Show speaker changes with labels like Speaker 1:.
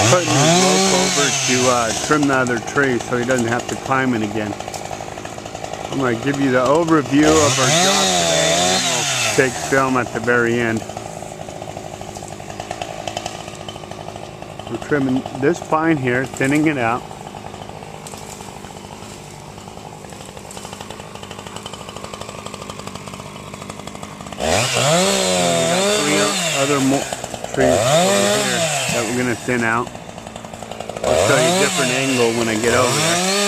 Speaker 1: putting his rope over to trim the other tree so he doesn't have to climb it again. I'm going to give you the overview of our job today, and then we'll take film at the very end. We're trimming this pine here, thinning it out. Other trees over here that we're going to thin out. I'll show you a different angle when I get over there.